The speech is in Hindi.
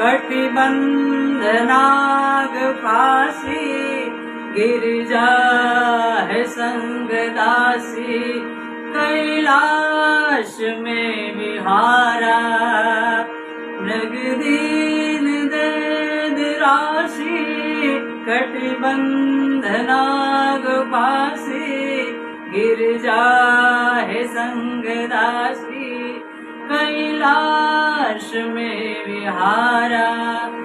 कटिबंध नाग फांसी, गिरिजा है संग दासी, कैलाश में विहारा। मृग दीन दर्द राशि, कटिबंध नाग फांसी, गिरिजा है संग दासी, कैलाश में विहारा।